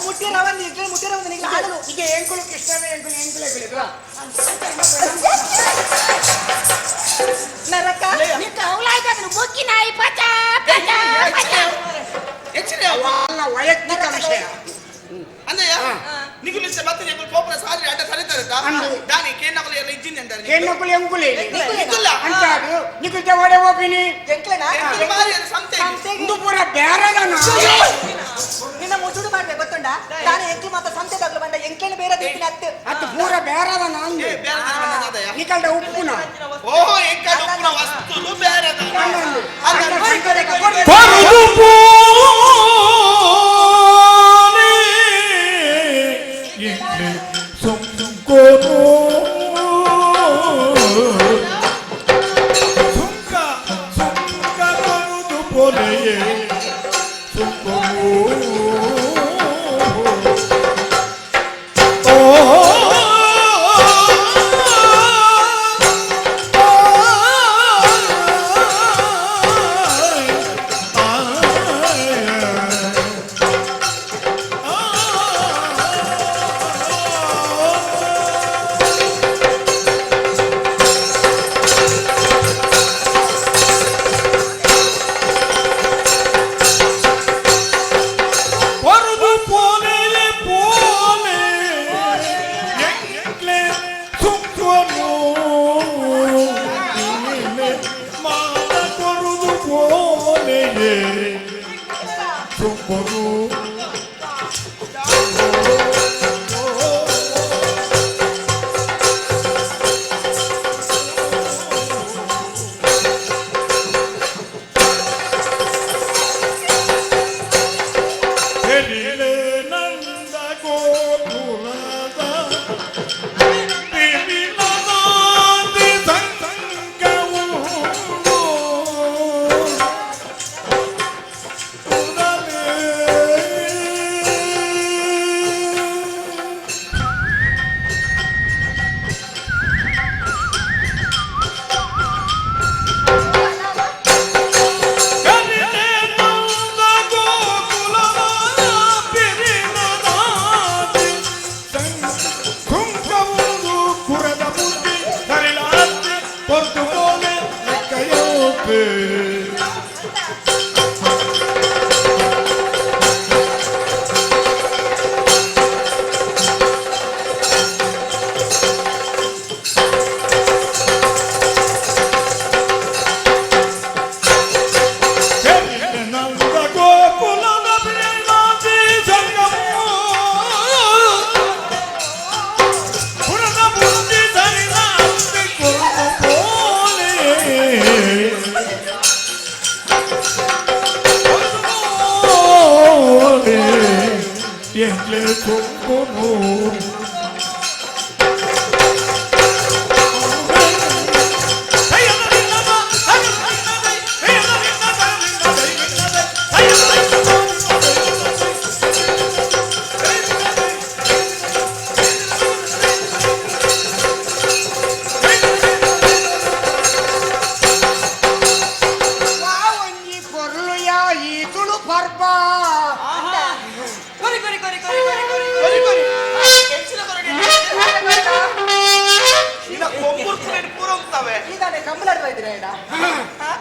ముట్టిరవంది ఇట్లా ముట్టిరవంది నీకు ఆడలు ఇక ఎంకులకు ఇష్టమే ఎంకులు నరక నీకు అవులాయి కదా నువ్వు బొక్కినాయి పచా పచా పచా వాళ్ళ వైಯಕ್ತಿಕ ವಿಷಯ అందయ్య నీకు ఇస్తే బత్త నీకు పోపుల సాలి అట్ట సరితరట దానికి కేన్నకులు ఎలా ఇచ్చింది అంటారు కేన్నకులు ఎంకులే నికుల్లా అంటాడు నీకు ఎవడే ఓపిని ఎంక్లేనా ఇందు పూర ಬೇರೆದನ ನಿನ್ನ ಮುಸುಡು ಮಾಡ್ದೆ ಗೊತ್ತುಂಡ ತಾನೇ ಎಂಕ್ಲು ಮಾತ್ರ ಸಂತೆ ತಗಲು ಬಂದ ಎಂಕ್ಲೇನ ಬೇರೆ ದಿಕ್ಕಿನ ಅದು ಪೂರ ಬೇರೆದನ ಅಂದೆ ನಿಕಲ್ದ ಉಪ್ಪುನ ಓಹೋ ಎಂಕಲ್ ಉಪ್ಪುನ ವಸ್ತುಲು ಬೇರೆದನ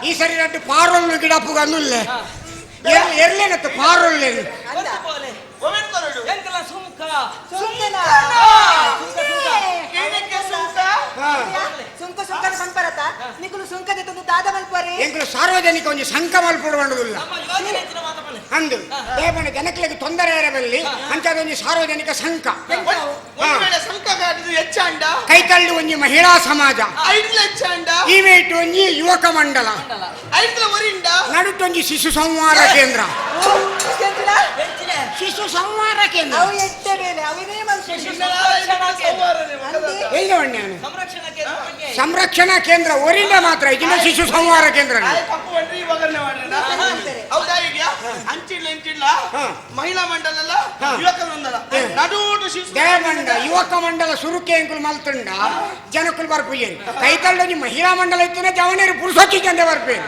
ಈ ಸರಿ ನಟ್ಟು ಪಾರೋಲ್ನು ಗಿಡಪ್ಪು ಗನ್ನುಲ್ಲೆ ಎರ್ಲೇನತ್ತು ಪಾರೋಲ್ಲೆ ಎಂಕುಲು ಸಾರ್ವಜನಿಕ ಒಂದು ಸಂಘ ಮಲ್ಪಡು ಬಂಡುದಿಲ್ಲ ಅಂದು ದೇವನ ಜನಕ್ಕೆ ತೊಂದರೆ ಇರಬಲ್ಲಿ ಅಂಚದೊಂದು ಸಾರ್ವಜನಿಕ ಸಂಘ ಕೈತಳ್ಳಿ ಒಂಜಿ ಮಹಿಳಾ ಸಮಾಜ ಈವೇಟ್ ಒಂಜಿ ಯುವಕ ಮಂಡಲ ನಡುತ್ತೊಂಜಿ ಶಿಶು ಸಂವಾರ ಕೇಂದ್ರ ಶಿಶು ಸಂವಾರ ಕೇಂದ್ರ ಸಂರಕ್ಷಣಾ ಕೇಂದ್ರ ಒರಿಂದ ಮಾತ್ರ ಇದನ್ನ ಶಿಶು ಸಂವಾರ ಕೇಂದ್ರ ಮಹಿಳಾ ಮಂಡಲ ಯುವಕ ಮಂಡಲ ದೇವಮಂಡ ಯುವಕ ಮಂಡಲ ಸುರುಕೆ ಎಂಕುಲು ಮಲ್ತುಂಡ ಜನಕ್ಕುಲು ಬರ್ಪುಜೇರಿ ಕೈತಳ್ಳಿ ಮಹಿಳಾ ಮಂಡಲ ಇತ್ತಿನ ಜವನೇರು ಪುರುಷೊಚ್ಚಿ ಚಂದ ಬರ್ಪೇರು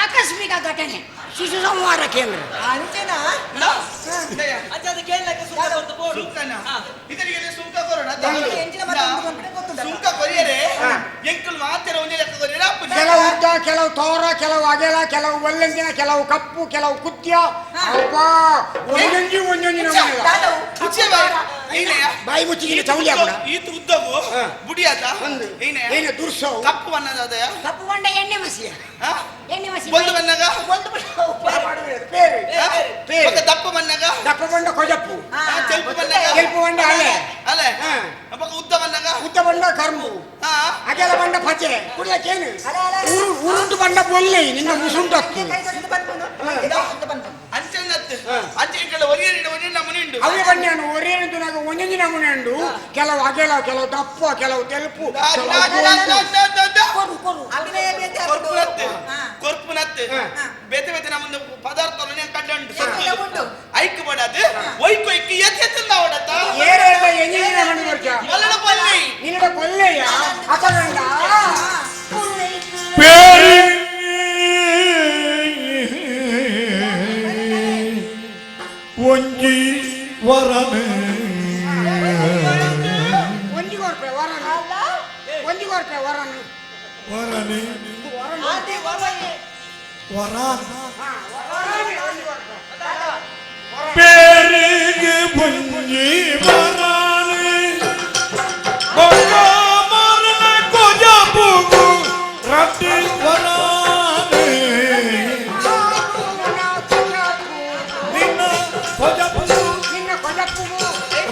ಆಕಸ್ಮಿಕ ಘಟನೆ ಶಿಶು ಸಂಹಾರ ಕೇಂದ್ರ ಅಂಚೆನಾ ಅಂಚೆ ಕೇಳಲಿಕ್ಕೆ ಸುಖ ಬರ್ತು ಬೋಡು ಇದರಿಗೆ ಸುಂಕ ಕೊರೋಣ ಎಂಚಿನ ಮತ್ತೊಂದು ಕಂಪನಿ ಗೊತ್ತುಂಟ ಸುಂಕ ಕೊರಿಯರೆ ಎಂಕಲ್ ಮಾತ್ರ ಒಂದೇ ಲೆಕ್ಕ ಕೊರಿಯರೆ ಅಪ್ಪ ಕೆಲವು ಉದ್ದ ಕೆಲವು ತೋರ ಕೆಲವು ಅಗೆಲ ಕೆಲವು ಒಲ್ಲಂಜಿನ ಕೆಲವು ಕಪ್ಪು ಕೆಲವು ಕುತ್ಯ ಅಬ್ಬಾ ಒಂದೊಂಜಿ ನಮೂನೆ ಬಾಯಿ ಮುಚ್ಚಿಗೆ ಚೌಲಿ ಹಾಕೋಣ ಈತ ಉದ್ದವು ಬುಡಿಯಾತ ಏನೇ ದುರ್ಸವು ಕಪ್ಪು ಬಣ್ಣದ ಕಪ್ಪು ಬಂಡ ಎಣ್ಣೆ ಮಸಿಯ ಎಣ್ಣೆ ಮಸಿ ಒಂದು ಬಣ್ಣಗ ಪೇರು ದಪ್ಪ ಬಣ್ಣಗ ದಪ್ಪ ಬಂಡ ಕೊಜಪ್ಪು ತೆಲ್ಪು ಬಣ್ಣಗ ಕೆಂಪು ಬಂಡ ಅಲೆ ಅಲೆ ಅಪ್ಪ ಉದ್ದ ಬಣ್ಣಗ ಉದ್ದ ಬಂಡ ಕರ್ಮು ಅಗೆಲ ಬಂಡ ಪಚೆ ಕುಡಿಯಕ್ಕೇನು ಉರುಂಟು ಬಂಡ ಬೊಲ್ಲೆ ನಿನ್ನ ಮುಸುಂಟತ್ತು ಅಂಚೆನ್ನತ್ತು ಅಂಚೆ ಕಡೆ ಒರಿಯರಿ ನಮೂನೆ ಉಂಟು ಅವೇ ಬಣ್ಣನು ಒರೇನು ನಾಗ ಒಂದೊಂದು ನಮೂನೆ ಉಂಡು ಕೆಲವು ಅಗೆಲ ಕೆಲವು ದಪ್ಪ ಕೆಲವು ತೆಲುಪು ಕೊರ್ಪುನತ್ತೆ ಬೇತೆ ಬೇತೆ ನಮ್ಮದು ಪದಾರ್ಥ ಕಂಡು ಐಕ್ ಬಡದು ಒಯ್ಕು ಐಕ್ ಎತ್ತಿಲ್ಲ ಹೊಡತ ಏರೆಲ್ಲ ಎಂಜಿನ ಮಣ್ಣು ಬರ್ಚ ಒಲ್ಲಡ ಬಲ್ಲಿ ನಿನ್ನಡ ಕೊಲ್ಲೆಯ ಅಪಗಂಡ ಒಂಜಿ ವರನೆ ಒಂಜಿಗೋರ್ಪೆ ವರನ ಒಂಜಿಗೋರ್ಪೆ ವರನ ವರನೆ ವರಾನ್ പേരിಗೆ ಒಂಜಿ ವರಾನೆ ಬೊಕ್ಕ ಮಾರನ ಕೊಜಪುಗು ರಟ್ಟಿ ವರಾನೆ ನಿನ್ನ ಕೊಜಪುಗು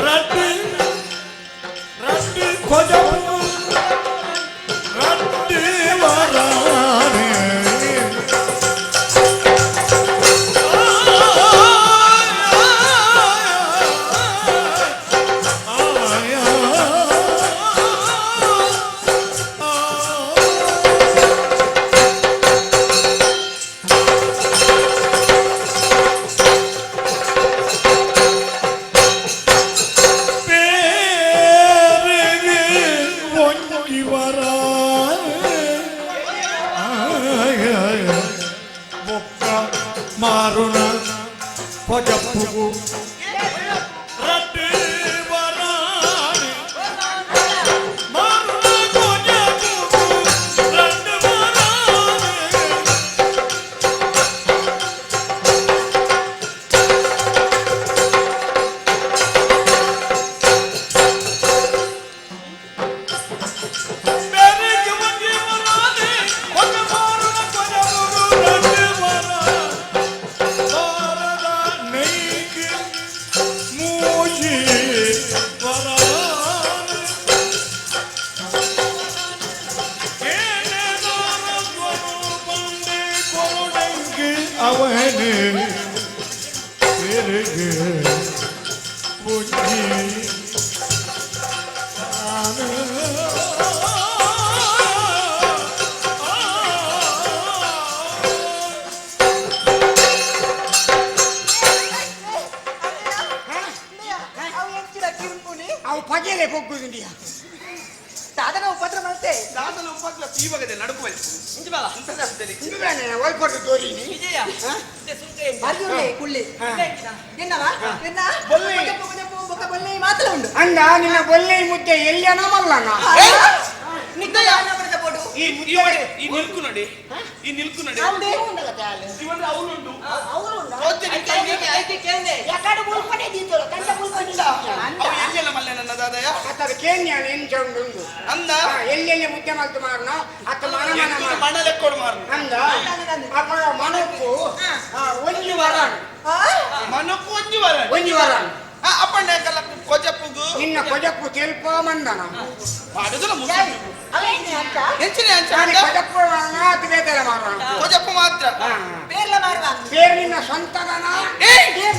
ರಟ್ಟಿ ಕೊಜಪುಗು ರಟ್ಟಿ ವರಾನೆ ಮಾರುಣ ಕೊಜಪ್ಪುಗು ರಟ್ಟಿ ವರಾನೆ ಮಾರುಣ ಕೊಜಪ್ಪುಗು ರಟ್ಟಿ ವರಾನೆ ಬೇರಿಗೆ ಒಂಜಿ ವರಾನೆ ಒಂದು ಮಾರುಣ ಕೊಜಪ್ಪುಗು ರಟ್ಟಿ ವರಾನೆ ಭಾರತ ನೈಗೆ ಮೂಜಿ ವರಾನೆ ಏನೇನಾರ ಬಂದೆ ಕೊರೊಡೆಂಗೆ ಅವನೇ ಬೇರೆಗೆ ಒಂಜಿ ಅವು ಪಗೆಲೆ ಬೊಗ್ಗುದಿಂಡಿಯ ಸಾಧನ ಉಪದ್ರ ಮಾಡ್ತೆ ದಾಸನ ಉಪದ್ರ ತೀವಗದೆ ನಡುಕುವಲ್ಲಿ ಇಂದುಗಾನೆ ಒಲ್ಪಟ್ಟು ತೋರಿನಿ ವಿಜಯ ಬರ್ಜುರೆ ಕುಳ್ಳಿ ಎನ್ನವಾ ಎನ್ನ ಬೊಲ್ಲೆ. ಬೊಕ್ಕ ಬೊಲ್ಲೆ ಮಾತ್ರ ಉಂಡು ಅಂದ ನಿನ್ನ ಬೊಲ್ಲೆ ಮುದ್ದೆ ಎಲ್ಲಿಯನ ಮಲ್ಲನ ನಿದ್ದಯ ಬಡದ ಬೋಡು ಈ ಈ ನಿಲ್ಕು ನೋಡಿ ಈ ನಿಲ್ಕು ನೋಡಿ ಅವನೇ ಉಂಡಗತ್ತೆ ಆಲೆ ಇವನು ಅವನುಂಟು ಐತೆ ಕೇಂದೆ ಯಾಕಡೆ ಮುಳ್ಕೊಂಡೆ ದೀತೋಳ ಕಂಡ ಮುಳ್ಕೊಂಡಿಲ್ಲ ಅವ ಎಲ್ಲೆಲ್ಲ ಮಲ್ಲೆ ನನ್ನ ದಾದಯ ಅತ್ತದ ಕೇನ್ಯಾನ ಎಂಚೊಂಡು ಅಂದ ಎಲ್ಲೆಲ್ಲಿ ಮುದ್ದೆ ಮಲ್ತು ಮಾರನ ಅತ್ತ ಮನ ಮನ ಮಾರ ಮಣ ಲೆಕ್ಕೋಡು ಮಾರು ಅಂದ ಅಪ್ಪ ಮನಕ್ಕು ಒಂಜಿ ವರಾನ ಮನಕ್ಕೂ ಒಂಜಿ ವರ ಒಂಜಿ ವರಾನ ಅಪ್ಪಣ್ಣ ಕಲ್ಲ ಕೊಜಪ್ಪುಗು ನಿನ್ನ ಕೊಜಪ್ಪು ತೆಲ್ಪ ಮಂದನ ಮಾಡುದಿಲ್ಲ ಅವೇನೆ ಅಂತ ಹೆಂಚಿನ ಹೆಂಚ ಕೊಜಪ್ಪು ಮಾತು ಬೇಕಲ್ಲ ಮಾರ ಕೊಜಪ್ಪು ಮಾತ್ರ ಪೇರ್ಲ ಮಾರುವ ಬೇರೆ ನಿನ್ನ ಸ್ವಂತದನ ಏ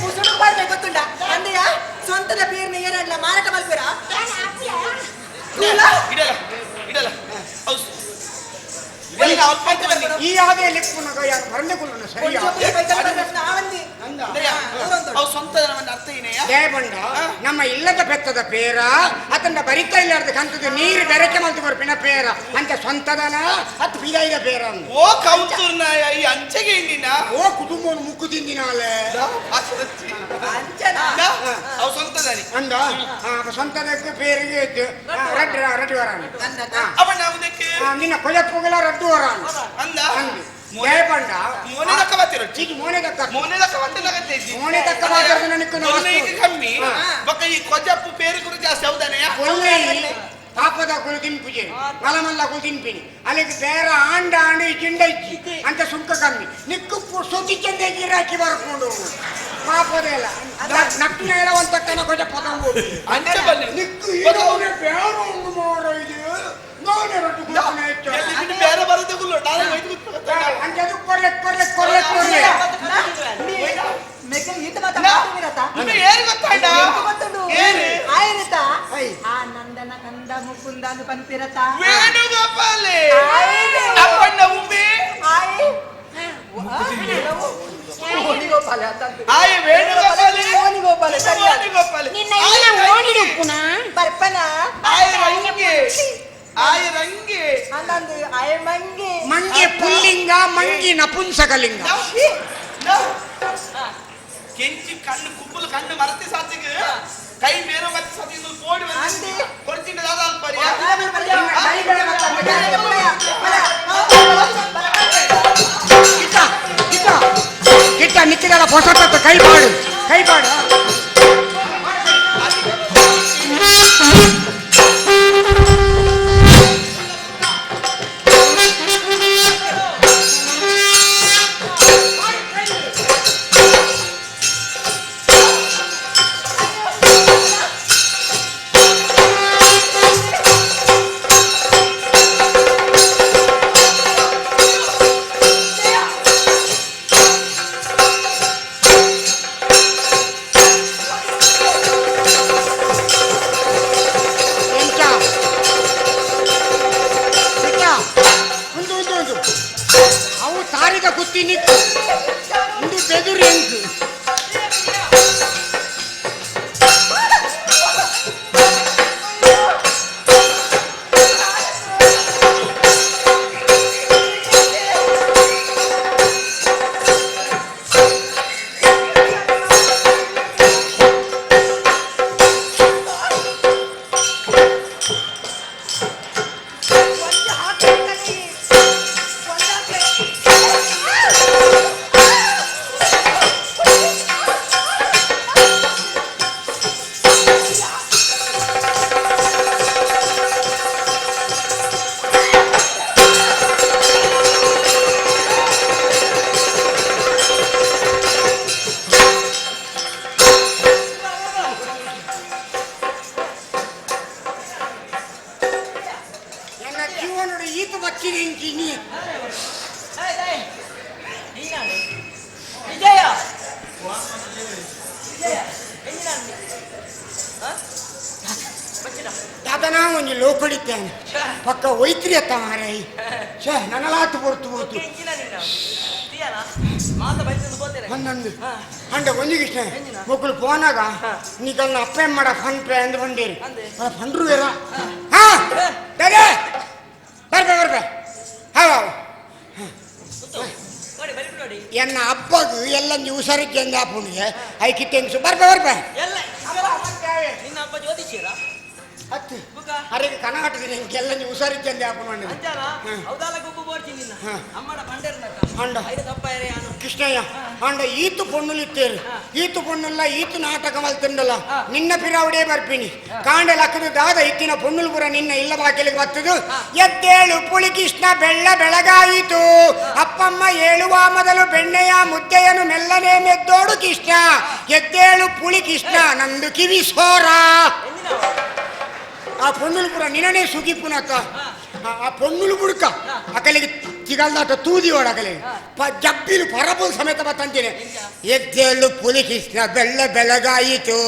ಮುಸುಡು ಬರ್ಬೇಕು ಗೊತ್ತುಂಡ ಅಂದೆಯ ಸ್ವಂತದ ಪೇರ್ನ ಏನಲ್ಲ ಮಾರಾಟ ಮಲ್ಪೇರಾ ಇಡಲ್ಲ ಇಡಲ್ಲ ಹೌದು నేను అల్ప ఈ ఆదే లిప్పునగా యారు భరణకులను సరియా ಅವು ಸ್ವಂತ ಅರ್ಥ ಏನೆಯಾ ದೇವಂಡ ನಮ್ಮ ಇಲ್ಲದ ಬೆತ್ತದ ಪೇರ ಅತಂದ ಬರಿತ ಇಲ್ಲಾರ್ದ ಕಂತದ ನೀರು ಬೆರಕೆ ಮಂತು ಬರ್ಪಿನ ಪೇರ ಅಂತ ಸ್ವಂತದನ ಅತ್ ಬಿದೈದ ಪೇರ ಓ ಕೌಂತೂರ್ನಾಯ ಈ ಅಂಚೆಗೆ ಇಂದಿನ ಓ ಕುಟುಂಬವನ್ನು ಮುಕ್ಕು ತಿಂದಿನಾಲೆ ಅವು ಸ್ವಂತದಾನಿ ಅಂದ ಸ್ವಂತದಕ್ಕೆ ಪೇರಿಗೆ ಇದ್ದು ರಡ್ಡು ವರ ಅವ ನಾವುದಕ್ಕೆ ನಿನ್ನ ಕೊಯ್ಯಪ್ಪುಗಳ ರಡ್ಡು ವರ ಅಂದ ಅಂದು ದೇವಂಡ ಮೋನೆ ದಕ್ಕ ಬತ್ತಿರ ಚೀಟಿ ಮೋನೆ ದಕ್ಕ ಮೋನೆ ದಕ್ಕ ಬತ್ತಿಲ್ಲಗತ್ತೆ ಮೋನೆ ದಕ್ಕ ಮಾತಾಡ್ದು ನನಕ್ಕೆ ಈಗ ಕಮ್ಮಿ ಬಕ್ಕ ಈ ಕೊಜಪ್ಪು ಪೇರು ಗುರು ಜಾಸ್ತಿ ಹೌದಾನೆಯ ಕೊಲ್ಲೆ ಪಾಪದ ಕುಲು ತಿನ್ಪುಜೆ ಮಲಮಲ್ಲ ಕುಲು ತಿನ್ಪಿನಿ ಅಲ್ಲಿಗೆ ಬೇರೆ ಆಂಡ ಜಿಂಡ ಇಜ್ಜಿ ಅಂತ ಸುಂಕ ಕಮ್ಮಿ ನಿಕ್ಕು ಸೊತ್ತಿ ಚಂದ ಗಿರಾಕಿ ಬರ್ಕೊಂಡು ಪಾಪದ ಎಲ್ಲ ನಕ್ಕಿನ ಎಲ್ಲ ಒಂದು ತಕ್ಕನ ಕೊಜ ಪದಂಗು ಅಂಚೆ ಬನ್ನಿ ನಿಕ್ಕು ಇದವನೇ ಬೇರೆ ಒಂದು ಮಾರ ಇದು ನೋನೆ ರೊಟ್ಟು ಗುರುನ ಹೆಚ್ಚು ಬೇರೆ ಬರೋದು ಗುಲ್ಲು ನಾನು ಒಯ್ದು ಅಂಜದು ಕೊರ್ಲೆ ಏನು ಗೊತ್ತಾಂಡ ಏನು ಆ ನಂದನ ಕಂದ ಮುಕುಂದನು ಪನ್ಪಿರತ ವೇಣುಗೋಪಾಲೆ ಅಪ್ಪಣ್ಣ ಉಮ್ಮೆ ಆಯ ವೇಣುಗೋಪಾಲೆ ವೇಣುಗೋಪಾಲೆ ನಿನ್ನ ಇಲ್ಲ ಓಡಿಡುಪ್ಪುನ ಬರ್ಪನ ಆಯ ರಂಗೆ ಅನ್ನಂದು ಆಯ ಮಂಗೆ ಮಂಗೆ ಪುಲ್ಲಿಂಗ ಮಂಗಿ ನಪುಂಸಕಲಿಂಗ ಕೆಂಚಿ ಕಣ್ಣು ಕುಬ್ಬಲು ಕಣ್ಣು ಮರತಿ ಸಾತಿಗೆ ಕೈ ಮೇರೆ ಮತ್ತೆ ಸಾತಿಗೆ ಕೋಡಿ ಅಂದಿ ಕೊಡ್ತಿಂಡ ದಾದ ಅಲ್ಪರಿಯ ಕಿಟ್ಟ ನಿಕ್ಕಿದಲ್ಲ ಹೊಸತ ಕೈ ಪಾಡು ಅವು ತಾರಿದ ಕುತ್ತಿ ನಿಕ್ಕು ಇಂದು ಬೆದುರು ಎಂಕು ಜೀವನೋಡ ಈತ ಬಚ್ಚಿನಿ ಇಂಚಿನಿ ವಿಜಯ ದಾದನ ಒಂದು ಲೋಕಡಿದ್ದೇನೆ ಪಕ್ಕ ಒಯ್ತ್ರಿ ಅತ್ತ ಮಾರೈ ಛೇ ನನಲಾತು ಬರ್ತು ಹೋತು ಹನ್ನೊಂದು ಅಂಡ ಒಂದಿಗಿಷ್ಟ ಮಕ್ಕಳು ಫೋನಾಗ ನೀಕಲ್ನ ಅಪ್ಪೆ ಮಾಡ ಫನ್ ಪೇ ಅಂದು ಬಂಡೇರಿ ಫಂಡ್ರು ಇರ ಹಾ ದಾದೆ ಬರ್ಬೆ ಹಾವ ಎನ್ನ ಅಪ್ಪಗು ಎಲ್ಲ ನೀವು ಸರಿಗೆ ಅಂದ ಅಪ್ಪನಿಗೆ ಐಕಿಟ್ಟೆಂಗ್ಸು ಬರ್ಬೆ ನಿನ್ನ ಅಪ್ಪ ಜ್ಯೋತಿಷ್ಯರ ಹತ್ತು ಅರೆಗೆ ಕನಗಟ್ಟಿದ್ದೀನಿ ಎಲ್ಲ ನೀವು ಸರಿಗೆ ಅಂದೆ ಅಪ್ಪ ಮಾಡಿ ಅಂಡ ಕೃಷ್ಣಯ್ಯ ಅಂಡ ಈತು ಪೊಣ್ಣುಲಿತ್ತೇರು ಈತು ಪೊಣ್ಣುಲ್ಲ ಈತು ನಾಟಕ ಮಲ್ತಿಂಡಲ್ಲ ನಿನ್ನ ಪಿರಾವಡೇ ಬರ್ಪಿನಿ ಕಾಂಡೆ ಲಕ್ಕದ ದಾದ ಇತ್ತಿನ ಪೊಣ್ಣುಲು ಪುರ ನಿನ್ನ ಇಲ್ಲ ಬಾಕಿಲಿಗೆ ಬತ್ತದು ಎದ್ದೇಳು ಪುಳಿ ಕೃಷ್ಣ ಬೆಳಗಾಯಿತು ಅಪ್ಪಮ್ಮ ಏಳುವ ಮೊದಲು ಬೆಣ್ಣೆಯ ಮುದ್ದೆಯನ್ನು ಮೆಲ್ಲನೆ ಮೆದ್ದೋಡು ಕೃಷ್ಣ ಎದ್ದೇಳು ಪುಳಿ ಕೃಷ್ಣ ನಂದು ಕಿವಿ ಸೋರ ಆ ಪೊಣ್ಣುಲು ಪುರ ನಿನ್ನನೇ ಸುಗಿಪುನಕ ಆ ಪೊಣ್ಣುಲು ಬುಡ್ಕ ಅಕಲಿಗೆ ಚಿಗಲ್ದಾಟ ತೂದಿ ಓಡಕಲೆ ಜಬ್ಬಿಲು ಪರಬುಲ್ ಸಮೇತ ಬತ್ತಂತೀನಿ ಎದ್ದೇಳು ಪುಲಿ ಕೃಷ್ಣ ಬೆಳಗಾಯಿತು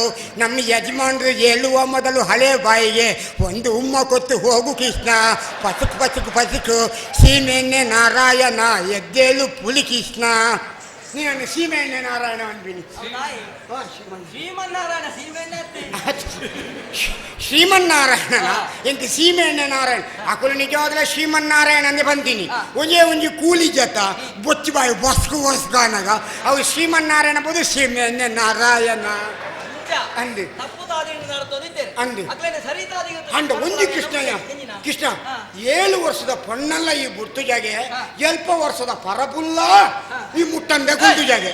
ನಮ್ಮ ಯಜಮಾನ್ರು ಹೇಳುವ ಮೊದಲು ಹಳೆ ಬಾಯಿಗೆ ಒಂದು ಉಮ್ಮ ಕೊತ್ತು ಹೋಗು ಕೃಷ್ಣ ಪಸುಕು ಸೀಮೆಣ್ಣೆ ನಾರಾಯಣ ಎದ್ದೇಳು ಪುಲಿ ಕೃಷ್ಣ ನೀನು ಸೀಮೆಣ್ಣೆ ನಾರಾಯಣ ಅನ್ಬಿನಿ ಶ್ರೀಮನ್ನಾರಾಯಣ ಶ್ರೀಮನ್ನಾರಾಯಣ ಎಂತ ಸೀಮೆಣ್ಣೆ ನಾರಾಯಣ ಅಕುಲು ನಿಜವಾದ್ರೆ ಶ್ರೀಮನ್ನಾರಾಯಣ ಅಂದೆ ಬಂತೀನಿ ಒಂಜಿ ಕೂಲಿ ಜತ ಬೊಚ್ಚಿ ಬಾಯಿ ಬಸ್ಕು ಅನಗ ಅವು ಶ್ರೀಮನ್ನಾರಾಯಣ ಬೋದು ಸೀಮೆಣ್ಣೆ ನಾರಾಯಣ ಅಂದು ಅಂದು ಅಂಡ ಒಂಜಿ ಕೃಷ್ಣಯ್ಯ ಕೃಷ್ಣ 7 ವರ್ಷದ ಪೊಣ್ಣಲ್ಲ ಈ ಗುರ್ತುಜಾಗೆ ಎಲ್ಪ ವರ್ಷದ ಪರಪುಲ್ಲ ಈ ಮುಟ್ಟಂದೆ ಗುರ್ತುಜಾಗೆ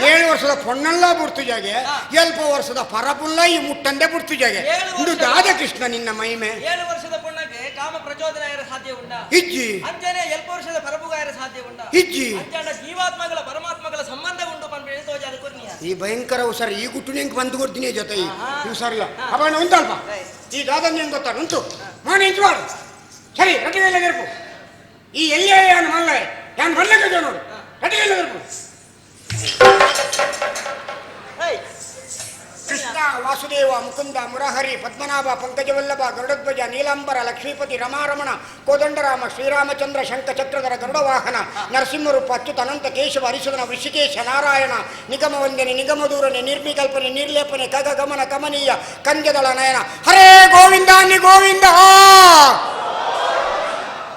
7 ವರ್ಷದ ಪೊಣ್ಣಲ್ಲ ಬುರ್ತುಜಾಗೆ ಎಲ್ಪ ವರ್ಷದ ಪರಪುಲ್ಲ ಈ ಮುಟ್ಟಂದೆ ಬುರ್ತುಜಾಗೆ ಇದು ದಾದ ಕೃಷ್ಣ ನಿನ್ನ ಮಹಿಮೆ 7 ವರ್ಷದ ಪೊಣ್ಣಗೆ ಕಾಮ ಪ್ರಚೋದನ ಸಾಧ್ಯ ಉಂಟಾ ಇಜ್ಜಿ ಅಂಚನೆ 7 ವರ್ಷದ ಪರಪುಗಾಯರ ಸಾಧ್ಯ ಉಂಟಾ ಇಜ್ಜಿ ಅಂಚನ ಜೀವಾತ್ಮಗಳ ಪರಮಾತ್ಮಗಳ ಸಂಬಂಧ ಉಂಟು ಪಂಪೆ ತೋಜಾದ ಕುರ್ನಿಯ ಈ ಭಯಂಕರ ಹುಷಾರು ಈ ಗುಟ್ಟು ನಿಂಗೆ ಬಂದು ಕೊಡ್ತೀನಿ ಜೊತೆ ಈ ಹುಷಾರಿಲ್ಲ ಅವನ ಉಂಟಲ್ಪ ಈ ದಾದ ನಿಂಗೆ ಗೊತ್ತಾರ ಉಂಟು ಮಾಡಿ ಇಂಚು ಮಾಡು ಸರಿ ರಟಿಗೆಲ್ಲ ನೆರಪು ಈ ಎಲ್ಲೇ ಯಾನು ಮಲ್ಲ ಯಾನು ಬರ್ಲಿಕ್ಕೆ ನೋಡು ರಟಿಗೆಲ್ಲ ನೆರಪು ಕೃಷ್ಣ ವಾಸುದೇವ ಮುಕುಂದ ಮುರಹರಿ ಪದ್ಮನಾಭ ಪಂಕಜವಲ್ಲಭ ಗರುಡಧ್ವಜ ನೀಲಾಂಬರ ಲಕ್ಷ್ಮೀಪತಿ ರಮಾರಮಣ ಕೋದಂಡರಾಮ ಶ್ರೀರಾಮಚಂದ್ರ ಶಂಖಚಕ್ರಧರ ಗರುಡವಾಹನ ನರಸಿಂಹರೂಪ ಅಚ್ಯುತ ಅನಂತ ಕೇಶವ ಹರಿಸುಧನ ಋಷಿಕೇಶ ನಾರಾಯಣ ನಿಗಮ ವಂದನೆ ನಿಗಮದೂರನೆ ನಿರ್ವಿಕಲ್ಪನೆ ನಿರ್ಲೇಪನೆ ಕಗ ಗಮನ ಕಮನೀಯ ಕಂಜದಳ ನಯನ ಹರೇ ಗೋವಿಂದ ನಿ ಗೋವಿಂದ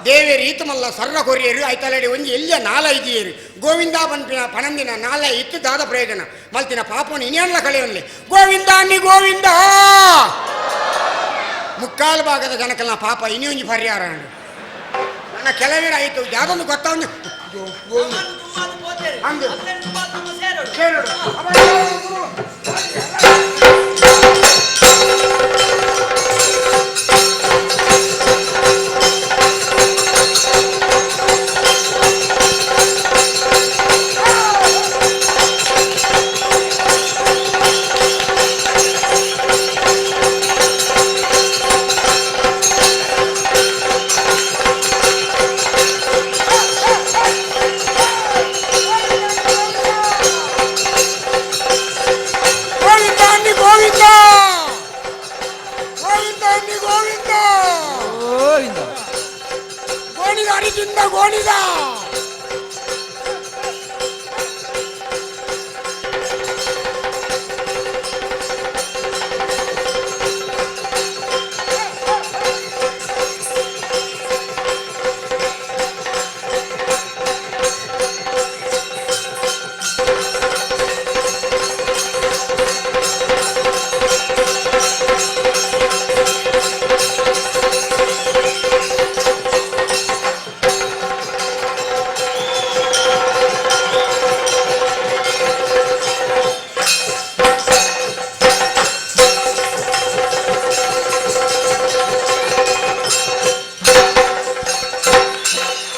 ದೇವೇರು ಈತಮಲ್ಲ ಸರ್ರ ಕೊರಿಯರು ಆಯ್ತಲಡಿ ಒಂಜಿ ಎಲ್ಲಿಯ 4-5 ಗೋವಿಂದ ಪನ್ಪಿನ ಪಣಂದಿನ 4 ದಾದ ಪ್ರಯೋಜನ ಮಲ್ತಿನ ಪಾಪನ ಇನ್ನೇನ್ಲ ಕಳೆಯೊನ್ಲಿ ಗೋವಿಂದ ನಿ ಗೋವಿಂದ ಮುಕ್ಕಾಲು ಭಾಗದ ಜನಕಲ್ನ ಪಾಪ ಇನ್ನೊಂಜಿ ಪರಿಹಾರ ನನ್ನ ಕೆಲವೀರ ಆಯಿತು ಯಾವ್ದೊಂದು ಗೊತ್ತವನು ಅಂದು ಗೋಣಿದ